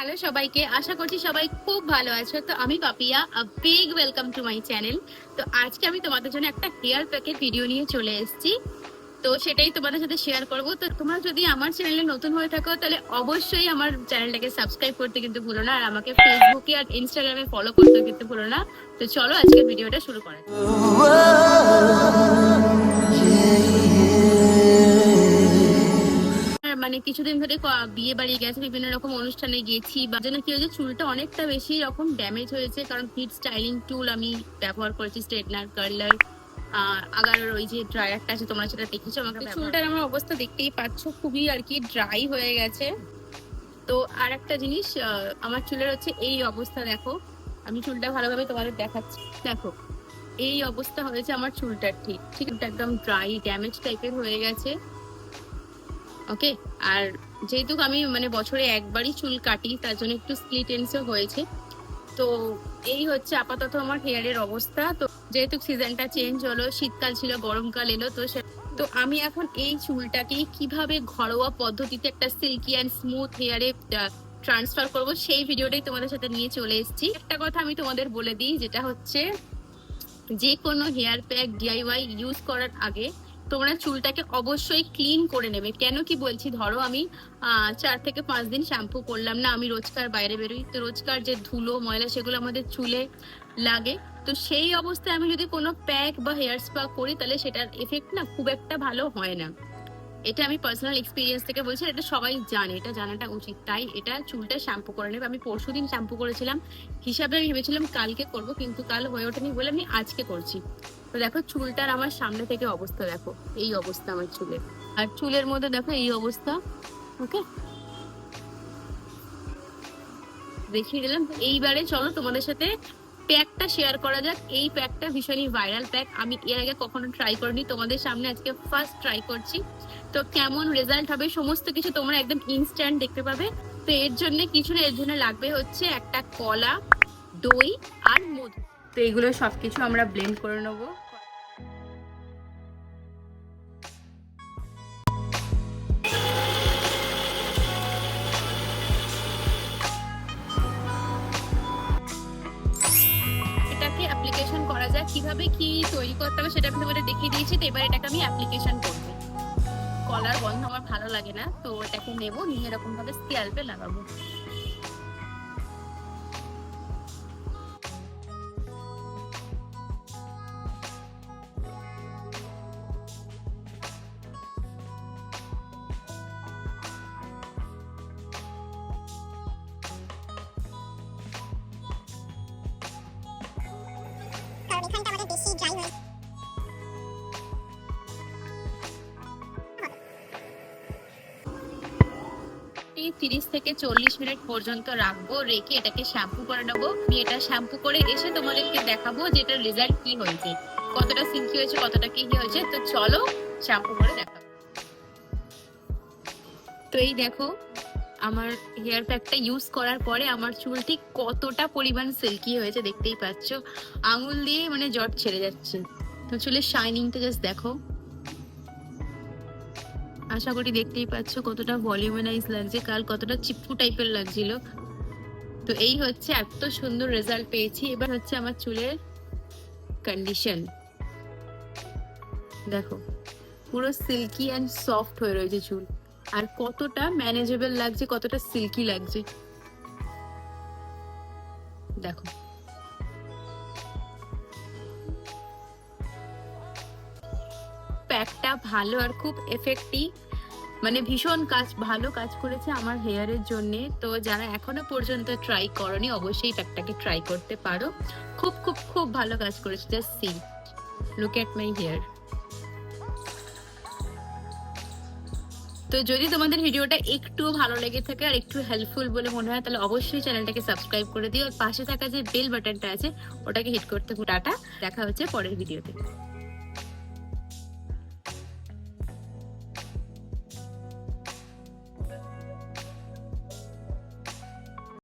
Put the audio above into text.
Hello সবাইকে, আশা করছি সবাই খুব ভালো আছো। তো আমি Papiya, a big welcome to my channel. তো আজকে আমি তোমাদের জন্য একটা হেয়ার প্যাকের ভিডিও নিয়ে চলে এসেছি। তো সেটাই তোমাদের সাথে শেয়ার করব। তো তোমরা যদি আমার চ্যানেলে নতুন হয়ে থাকো তাহলে অবশ্যই আমার চ্যানেলটাকে সাবস্ক্রাইব করতে কিন্তু ভুলো না, আর আমাকে ফেসবুকে আর ইনস্টাগ্রামে ফলো করতে কিন্তু ভুলো না। তো চলো আজকের ভিডিওটা শুরু করা যাক। মানে কিছুদিন ধরে বিয়ে বাড়ি গেছে, বিভিন্ন রকম অনুষ্ঠানে গেছি, বা যেন কি হয়েছে, চুলটা অনেকটা বেশি রকম ড্যামেজ হয়েছে, কারণ হিট স্টাইলিং টুল আমি ব্যবহার করেছি, স্ট্রেটনার, কার্লার, আগার ওই যে ড্রায়ারটা আছে, তোমরা সেটা দেখেছো আমাকে। চুলটার আমার অবস্থা দেখতেই পাচ্ছ, খুবই আর কি ড্রাই হয়ে গেছে। তো আর একটা জিনিস, আমার চুলের হচ্ছে এই অবস্থা, দেখো আমি চুলটা ভালোভাবে তোমাদের দেখাচ্ছি। দেখো এই অবস্থা হয়েছে আমার চুলটার, ঠিক ঠিক একদম ড্রাই ড্যামেজ টাইপের হয়ে গেছে। ওকে। আর যেহেতু আমি মানে বছরে একবারই চুল কাটি, তার জন্য একটু স্প্লিট এন্ডসও হয়েছে। তো এই হচ্ছে আপাতত আমার হেয়ারের অবস্থা। তো যেহেতু সিজনটা চেঞ্জ হলো, শীতকাল ছিল, গরমকাল এলো, তো আমি এখন এই চুলটাকে কিভাবে ঘরোয়া পদ্ধতিতে একটা সিল্কি অ্যান্ড স্মুথ হেয়ারে ট্রান্সফার করব, সেই ভিডিওটাই তোমাদের সাথে নিয়ে চলে এসেছি। একটা কথা আমি তোমাদের বলে দিই, যেটা হচ্ছে যে কোনো হেয়ার প্যাক ডিআইওয়াই ইউজ করার আগে তোমরা চুলটাকে অবশ্যই ক্লিন করে নেবে। কেন কি বলছি, ধরো আমি 4 থেকে 5 দিন শ্যাম্পু করলাম না, আমি রোজকার বাইরে বেরোই, তো রোজকার যে ধুলো ময়লা সেগুলো আমাদের চুলে লাগে। তো সেই অবস্থায় আমি যদি কোনো প্যাক বা হেয়ার স্পা করি, তাহলে সেটার এফেক্ট না খুব একটা ভালো হয় না। এটা আমি পার্সোনাল এক্সপিরিয়েন্স থেকে বলছি, এটা সবাই জানে, এটা জানাটা উচিত। তাই এটা চুলটা শ্যাম্পু করে নেবে। আমি পরশুদিন শ্যাম্পু করেছিলাম, হিসাবে আমি ভেবেছিলাম কালকে করব, কিন্তু কাল হয়ে ওঠেনি বলে আমি আজকে করছি। তো দেখো চুলটার আমার সামনে থেকে অবস্থা, দেখো এই অবস্থা আমার চুলের, আর চুলের মধ্যে দেখো এই অবস্থা। ওকে, দেখিয়ে দিলাম। এইবারে চলো তোমাদের সাথে প্যাকটা শেয়ার করা যাক। এই প্যাকটা ভীষণই ভাইরাল প্যাক, আমি এর আগে কখনো ট্রাই করিনি, তোমাদের সামনে আজকে ফার্স্ট ট্রাই করছি। তো কেমন রেজাল্ট হবে সমস্ত কিছু তোমরা একদম ইনস্ট্যান্ট দেখতে পাবে। তো এর জন্য কিছু না, এর জন্য লাগবে হচ্ছে একটা কলা, দই আর মধু। তো এগুলো সবকিছু আমরা ব্লেন্ড করে নেবো। এটাকে অ্যাপ্লিকেশন করা যায়, কিভাবে কি তৈরি করতে হবে সেটা আমি তোমাদের দেখিয়ে দিয়েছি। তো এবার এটাকে আমি অ্যাপ্লিকেশন করবো। কলার গন্ধ আমার ভালো লাগে না, তো এটাকে নেবো, নিয়ে এরকম ভাবে স্ক্যাল্পে লাগাবো। কারণ এখানটা আমাদের বেশি ড্রাই হয়ে 30 থেকে 40 মিনিট পর্যন্ত রাখবো, রেখে এটাকে শ্যাম্পু করে নেবো। আমি এটা শ্যাম্পু করে এসে তোমাদেরকে দেখাবো যে এটার রেজাল্ট কি হয়েছে, কতটা সিল্কি হয়েছে, কতটা কি হয়েছে। তো চলো শ্যাম্পু করে দেখাবো। তো এই দেখো আমার হেয়ার প্যাকটা ইউজ করার পরে আমার চুল ঠিক কতটা পরিমাণ সিল্কি হয়েছে দেখতেই পাচ্ছ, আঙুল দিয়ে মানে জট ছেড়ে যাচ্ছে। তো চুলের শাইনিংটা জাস্ট দেখো, আশা করি দেখতেই পাচ্ছ কতটা ভলিউমানাইজ লাগছে, কাল কতটা চিপকু টাইপের লাগছিল। তো এই হচ্ছে, এত সুন্দর রেজাল্ট পেয়েছি। এবার হচ্ছে আমার চুলের কন্ডিশন দেখো, পুরো সিল্কি অ্যান্ড সফট হয়ে রয়েছে চুল, আর কতটা ম্যানেজেবল লাগছে, কতটা সিল্কি লাগছে দেখো। প্যাকটা ভালো আর খুব এফেক্টিভ, মানে ভীষণ ভালো কাজ করেছে আমার হেয়ারের জন্য। তো যারা এখনো পর্যন্ত ট্রাই করনি, অবশ্যই প্যাকটাকে ট্রাই করতে পারো। খুব খুব খুব ভালো কাজ করেছে। Just see, look at my hair. তো যদি তোমাদের ভিডিওটা একটু ভালো লেগে থাকে আর একটু হেল্পফুল বলে মনে হয়, তাহলে অবশ্যই চ্যানেলটাকে সাবস্ক্রাইব করে দিও, আর পাশে থাকা যে বেল বাটনটা আছে ওটাকে হিট করতে। টাটা, দেখা হচ্ছে পরের ভিডিওতে।